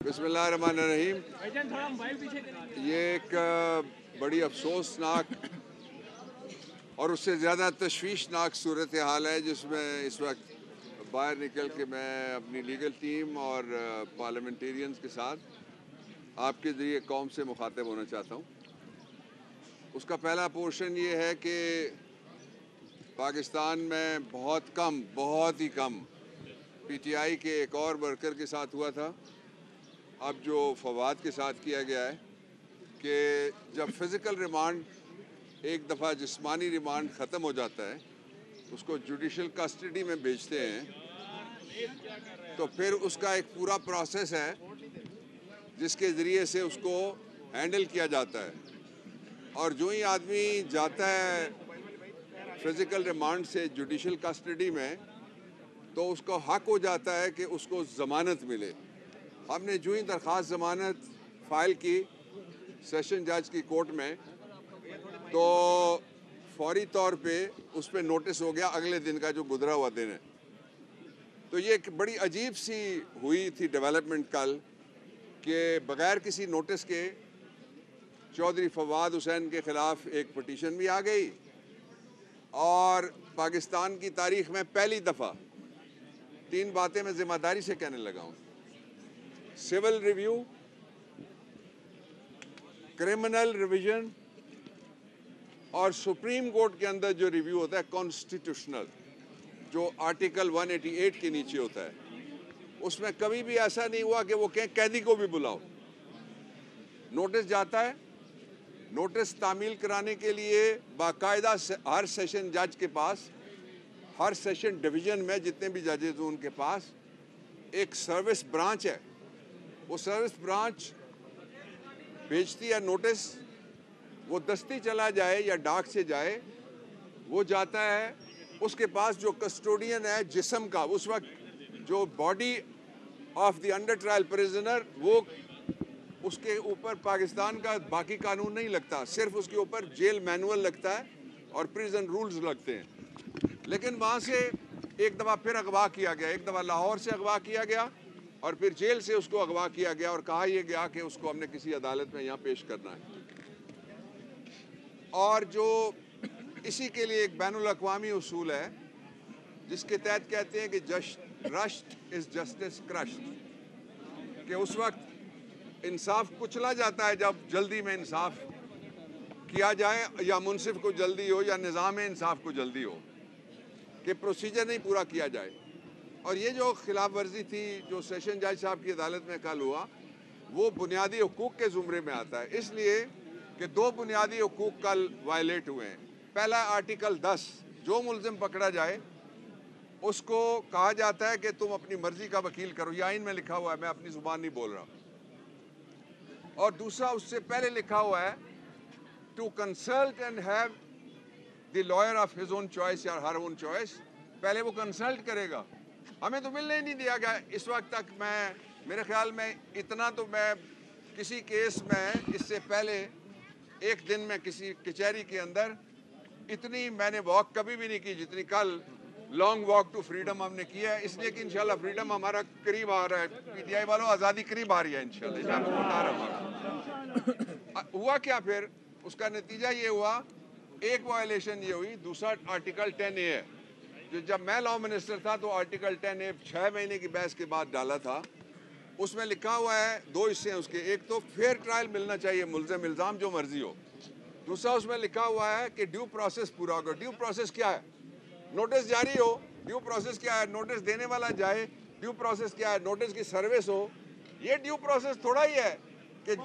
बिस्मिल्लाहिर्रहमानिर्रहीम। ये एक बड़ी अफसोसनाक और उससे ज़्यादा तशवीशनाक सूरत हाल है जिसमें इस वक्त बाहर निकल के मैं अपनी लीगल टीम और पार्लियामेंटेरियंस के साथ आपके ज़रिए कौम से मुखातिब होना चाहता हूँ। उसका पहला पोर्शन ये है कि पाकिस्तान में बहुत ही कम पीटीआई के एक और वर्कर के साथ हुआ था। अब जो फवाद के साथ किया गया है कि जब फिज़िकल रिमांड एक दफ़ा जिस्मानी रिमांड ख़त्म हो जाता है, उसको जुडिशल कस्टडी में भेजते हैं, तो फिर उसका एक पूरा प्रोसेस है जिसके ज़रिए से उसको हैंडल किया जाता है। और जो ही आदमी जाता है फिज़िकल रिमांड से जुडिशल कस्टडी में, तो उसको हक हो जाता है कि उसको ज़मानत मिले। हमने जो ही दरख्वास्त ज़मानत फ़ाइल की सेशन जज की कोर्ट में, तो फौरी तौर पे उस पर नोटिस हो गया अगले दिन का जो गुजरा हुआ दिन है। तो ये एक बड़ी अजीब सी हुई थी डेवलपमेंट कल कि बग़ैर किसी नोटिस के चौधरी फवाद हुसैन के ख़िलाफ़ एक पटिशन भी आ गई और पाकिस्तान की तारीख़ में पहली दफ़ा 3 बातें मैं ज़िम्मेदारी से कहने लगा हूँ: सिविल रिव्यू, क्रिमिनल रिवीजन और सुप्रीम कोर्ट के अंदर जो रिव्यू होता है कॉन्स्टिट्यूशनल, जो आर्टिकल 188 के नीचे होता है, उसमें कभी भी ऐसा नहीं हुआ कि वो कहें कैदी को भी बुलाओ। नोटिस जाता है, नोटिस तामील कराने के लिए बाकायदा हर सेशन जज के पास, हर सेशन डिवीज़न में जितने भी जजेज हैं उनके पास एक सर्विस ब्रांच है। वो सर्विस ब्रांच भेजती है नोटिस, वो दस्ती चला जाए या डाक से जाए, वो जाता है उसके पास जो कस्टोडियन है जिस्म का, उस वक्त जो body of the under trial prisoner, वो उसके ऊपर पाकिस्तान का बाकी कानून नहीं लगता, सिर्फ उसके ऊपर जेल मैनुअल लगता है और प्रिजन रूल्स लगते हैं। लेकिन वहाँ से एक दफ़ा फिर अगवा किया गया, एक दफ़ा लाहौर से अगवा किया गया और फिर जेल से उसको अगवा किया गया और कहा यह गया कि उसको हमने किसी अदालत में यहाँ पेश करना है। और जो इसी के लिए एक बैनुल अक़वामी उसूल है जिसके तहत कहते हैं कि रश्ट इज़ जस्टिस क्रश्ड, कि उस वक्त इंसाफ कुचला जाता है जब जल्दी में इंसाफ किया जाए, या मुंसिफ को जल्दी हो या निज़ाम इंसाफ को जल्दी हो, कि प्रोसीजर नहीं पूरा किया जाए। और ये जो खिलाफ वर्जी थी जो सेशन जज साहब की अदालत में कल हुआ, वो बुनियादी हुकूक के ज़ुमरे में आता है, इसलिए कि 2 बुनियादी हुकूक कल वायलेट हुए हैं। पहला आर्टिकल 10, जो मुल्ज़िम पकड़ा जाए उसको कहा जाता है कि तुम अपनी मर्जी का वकील करो, ये आइन में लिखा हुआ है, मैं अपनी ज़ुबान नहीं बोल रहा। और दूसरा उससे पहले लिखा हुआ है to consult and have the lawyer of his own choice या हर ओन चॉइस। पहले वो कंसल्ट करेगा, हमें तो मिलने ही नहीं दिया गया इस वक्त तक। मेरे ख्याल में इतना तो मैं किसी केस में इससे पहले एक दिन में किसी कचहरी के अंदर इतनी मैंने वॉक कभी भी नहीं की जितनी कल लॉन्ग वॉक टू फ्रीडम हमने किया है, इसलिए कि इंशाल्लाह फ्रीडम हमारा करीब आ रहा है। पीटीआई वालों, आज़ादी करीब आ रही है इंशाल्लाह। हुआ क्या फिर? उसका नतीजा ये हुआ, एक वायलेशन ये हुई, दूसरा आर्टिकल 10A है जो जब मैं लॉ मिनिस्टर था तो आर्टिकल 10A 6 महीने की बहस के बाद डाला था। उसमें लिखा हुआ है 2 हिस्से हैं उसके, एक तो फेयर ट्रायल मिलना चाहिए, मुल्ज़िम इल्ज़ाम जो मर्जी हो। दूसरा उसमें लिखा हुआ है कि ड्यू प्रोसेस पूरा होगा। ड्यू प्रोसेस क्या है? नोटिस जारी हो, ड्यू प्रोसेस क्या है? नोटिस देने वाला जाए, ड्यू प्रोसेस क्या है? नोटिस की सर्विस हो। ये ड्यू प्रोसेस थोड़ा ही है कि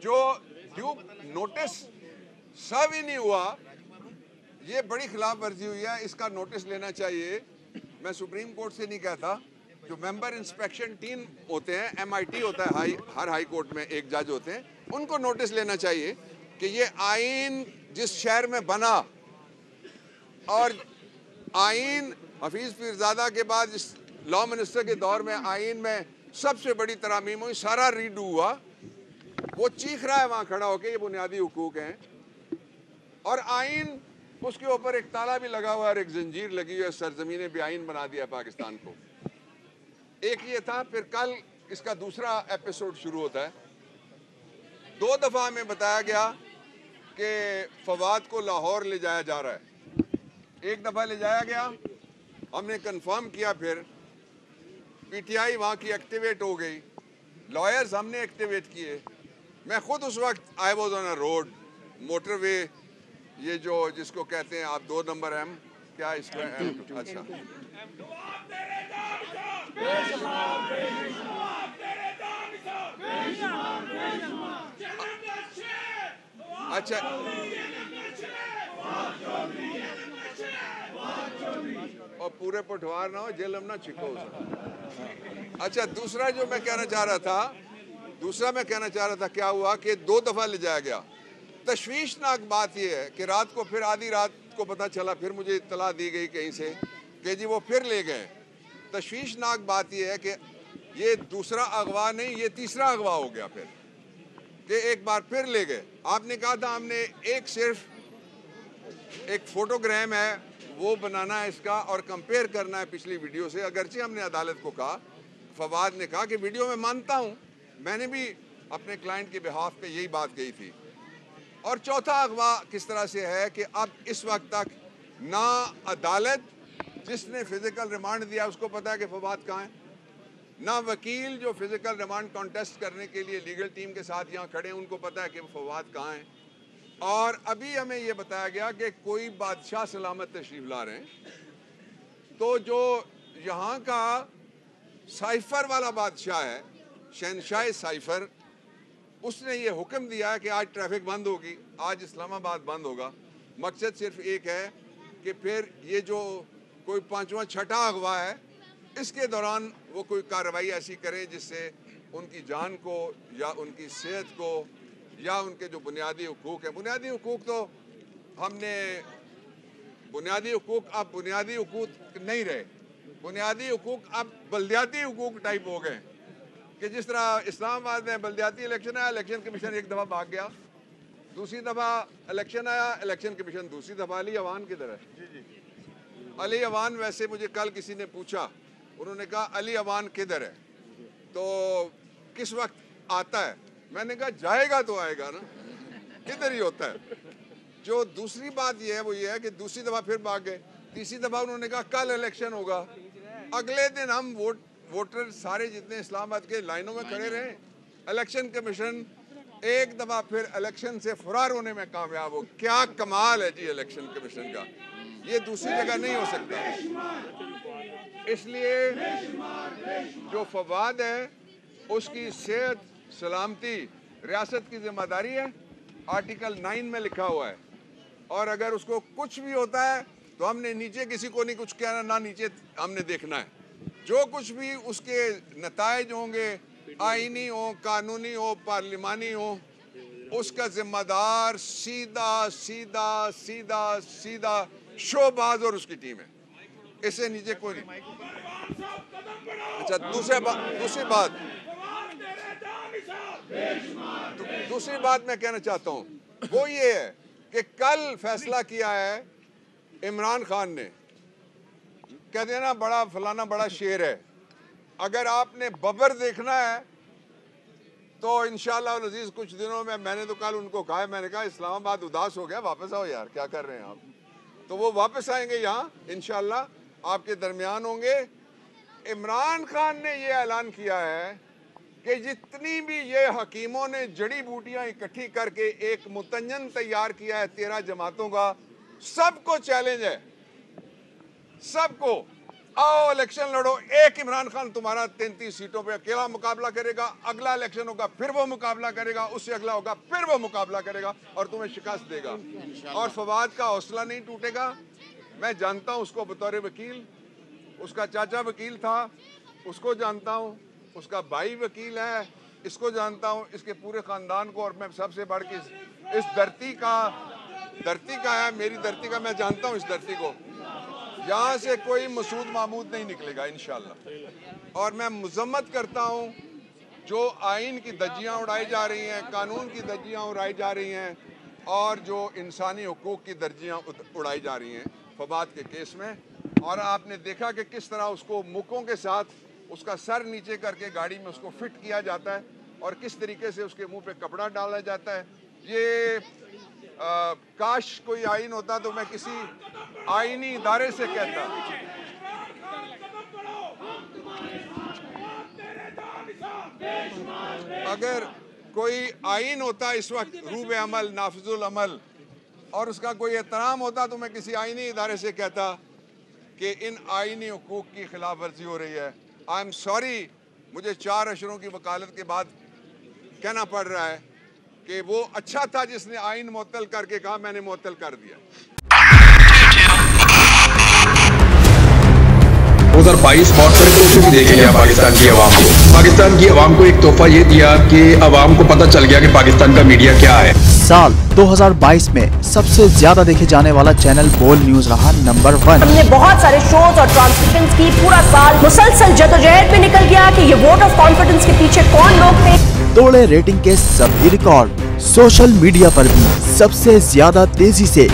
जो ड्यू नोटिस सर्व ही नहीं हुआ, ये बड़ी खिलाफ वर्जी हुई है, इसका नोटिस लेना चाहिए। मैं सुप्रीम कोर्ट से नहीं कहता, जो मेंबर इंस्पेक्शन टीम होते हैं, MIT होता है, हर हाई कोर्ट में एक जज होते हैं, उनको नोटिस लेना चाहिए कि ये आइन जिस शहर में बना, और आइन हफीज़ पीरज़ादा के बाद इस लॉ मिनिस्टर के दौर में आइन में सबसे बड़ी तरामीम हुई, सारा रीडू हुआ, वो चीख रहा है वहाँ खड़ा होकर ये बुनियादी हुकूक हैं। और आइन उसके ऊपर एक ताला भी लगा हुआ है और एक जंजीर लगी हुई है, सरजमीन बेआइन बना दिया पाकिस्तान को। एक ये था, फिर कल इसका दूसरा एपिसोड शुरू होता है। 2 दफ़ा हमें बताया गया कि फवाद को लाहौर ले जाया जा रहा है। एक दफ़ा ले जाया गया, हमने कंफर्म किया, फिर पीटीआई वहाँ की एक्टिवेट हो गई, लॉयर्स हमने एक्टिवेट किए। मैं खुद उस वक्त I was on a road, motorway, ये जो जिसको कहते हैं आप 2 नंबर एम, क्या इसका एम, अच्छा अच्छा और पूरे पटवार ना हो, जेल हम ना छिको उसे। अच्छा, दूसरा जो मैं कहना चाह रहा था, क्या हुआ कि 2 दफ़ा ले जाया गया। तशवीशनाक बात यह है कि रात को फिर आधी रात को पता चला, फिर मुझे इत्तला दी गई कहीं से कि जी वो फिर ले गए। तशवीशनाक बात यह है कि ये दूसरा अगवा नहीं, ये तीसरा अगवा हो गया फिर, कि एक बार फिर ले गए। आपने कहा था हमने सिर्फ एक फोटोग्राम है वो बनाना है इसका और कंपेयर करना है पिछली वीडियो से। अगरचे हमने अदालत को कहा, फवाद ने कहा कि वीडियो में मानता हूँ, मैंने भी अपने क्लाइंट के बिहाफ पे यही बात कही थी। और चौथा अगवा किस तरह से है कि अब इस वक्त तक ना अदालत जिसने फिजिकल रिमांड दिया उसको पता है कि फवाद कहाँ है, ना वकील जो फिजिकल रिमांड कॉन्टेस्ट करने के लिए लीगल टीम के साथ यहाँ खड़े हैं उनको पता है कि फवाद कहाँ है। और अभी हमें ये बताया गया कि कोई बादशाह सलामत तशरीफ ला रहे हैं। तो जो यहाँ का साइफर वाला बादशाह है, शहनशाह साइफर, उसने ये हुक्म दिया है कि आज ट्रैफिक बंद होगी, आज इस्लामाबाद बंद होगा। मकसद सिर्फ एक है कि फिर ये जो कोई 5वां 6ठा अगवा है, इसके दौरान वो कोई कार्रवाई ऐसी करें जिससे उनकी जान को या उनकी सेहत को या उनके जो बुनियादी हुकूक है, बुनियादी हुकूक तो हमने, बुनियादी हुकूक अब बुनियादी हुकूक नहीं रहे, बुनियादी हुकूक अब बल्दियाती हुकूक टाइप हो गए कि जिस तरह इस्लामाबाद में बल्दियाती इलेक्शन आया, इलेक्शन कमीशन एक दफ़ा भाग गया, दूसरी दफ़ा इलेक्शन आया, इलेक्शन कमीशन दूसरी दफ़ा। अली अवान किधर है? अली अवान, वैसे मुझे कल किसी ने पूछा, उन्होंने कहा अली अवान किधर है, तो किस वक्त आता है? मैंने कहा जाएगा तो आएगा ना, किधर ही होता है। जो दूसरी बात यह है वो ये है कि दूसरी दफ़ा फिर भाग गए, तीसरी दफ़ा उन्होंने कहा कल इलेक्शन होगा, अगले दिन हम वोटर सारे जितने इस्लामाबाद के लाइनों में खड़े रहे। इलेक्शन कमीशन एक दफ़ा फिर इलेक्शन से फरार होने में कामयाब हो। क्या कमाल है जी इलेक्शन कमीशन का, ये दूसरी जगह नहीं हो सकता। इसलिए जो फवाद है उसकी सेहत सलामती रियासत की जिम्मेदारी है, आर्टिकल 9 में लिखा हुआ है। और अगर उसको कुछ भी होता है तो हमने नीचे किसी को नहीं कुछ कहना, ना नीचे हमने देखना है। जो कुछ भी उसके नताइज होंगे, आईनी हो, कानूनी हो, पार्लिमानी हो, उसका जिम्मेदार सीधा सीधा सीधा सीधा शोबाज और उसकी टीम है, इससे नीचे कोई नहीं। अच्छा, दूसरी बात मैं कहना चाहता हूँ वो ये है कि कल फैसला किया है इमरान खान ने, कहते हैं ना बड़ा फलाना बड़ा शेर है। अगर आपने बबर देखना है तो इंशाल्लाह अज़ीज़ कुछ दिनों में, मैंने तो कल उनको कहा है, मैंने कहा इस्लामाबाद उदास हो गया, वापस आओ यार, क्या कर रहे हैं आप। तो वो वापस आएंगे यहाँ इंशाल्लाह, आपके दरमियान होंगे। इमरान खान ने ये ऐलान किया है कि जितनी भी ये हकीमों ने जड़ी बूटियां इकट्ठी करके एक मुतय्यन तैयार किया है 13 जमातों का, सबको चैलेंज है, सबको आओ इलेक्शन लड़ो। एक इमरान खान तुम्हारा 33 सीटों पे अकेला मुकाबला करेगा, अगला इलेक्शन होगा फिर वो मुकाबला करेगा, उससे अगला होगा फिर वो मुकाबला करेगा और तुम्हें शिकस्त देगा। और फवाद का हौसला नहीं टूटेगा। मैं जानता हूँ उसको बतौर वकील, उसका चाचा वकील था, उसको जानता हूँ, उसका भाई वकील है, इसको जानता हूँ, इसके पूरे ख़ानदान को। और मैं सबसे बढ़ के इस धरती का है, मेरी धरती का, मैं जानता हूँ इस धरती को। यहाँ से कोई मसूद महमूद नहीं निकलेगा इंशाल्लाह। और मैं मजम्मत करता हूँ जो आइन की धज्जियाँ उड़ाई जा रही हैं, कानून की धज्जियाँ उड़ाई जा रही हैं, और जो इंसानी हुकूक की दर्जियाँ उड़ाई जा रही हैं फवाद के केस में। और आपने देखा कि किस तरह उसको मुक्कों के साथ उसका सर नीचे करके गाड़ी में उसको फिट किया जाता है और किस तरीके से उसके मुंह पे कपड़ा डाला जाता है। ये काश कोई आइन होता तो मैं किसी आइनी इदारे से कहता। अगर कोई आइन होता इस वक्त रूबे अमल नाफिजुल अमल और उसका कोई एहतराम होता तो मैं किसी आइनी इदारे से कहता कि इन आइनी हुकूक की खिलाफ वर्जी हो रही है। आई एम सॉरी, मुझे 4 अशरों की वकालत के बाद कहना पड़ रहा है कि वो अच्छा था जिसने आइन मुअत्तल करके कहा मैंने मुअत्तल कर दिया। 2022 बहुत सारे तोहफे भी देखे गया पाकिस्तान की आवाम को। पाकिस्तान की आवाम को एक तोहफा ये दिया कि आवाम को पता चल गया कि पाकिस्तान का मीडिया क्या है। साल 2022 में सबसे ज्यादा देखे जाने वाला चैनल बोल न्यूज रहा नंबर 1। हमने बहुत सारे शोज और ट्रांसमिशंस की, पूरा साल मुसलसल जदोजहद में निकल गया कि ये वोट ऑफ कॉन्फिडेंस के पीछे कौन लोग थे। तोड़े रेटिंग के सभी रिकॉर्ड। सोशल मीडिया पर भी सबसे ज्यादा तेजी से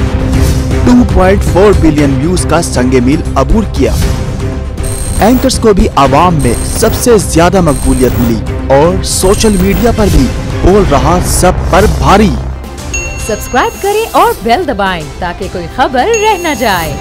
2.4 बिलियन व्यूज का संगे मील अबूर किया। एंकर्स को भी आवाम में सबसे ज्यादा मकबूलियत मिली और सोशल मीडिया पर भी बोल रहा सब पर भारी। सब्सक्राइब करें और बेल दबाएं ताकि कोई खबर रह न जाए।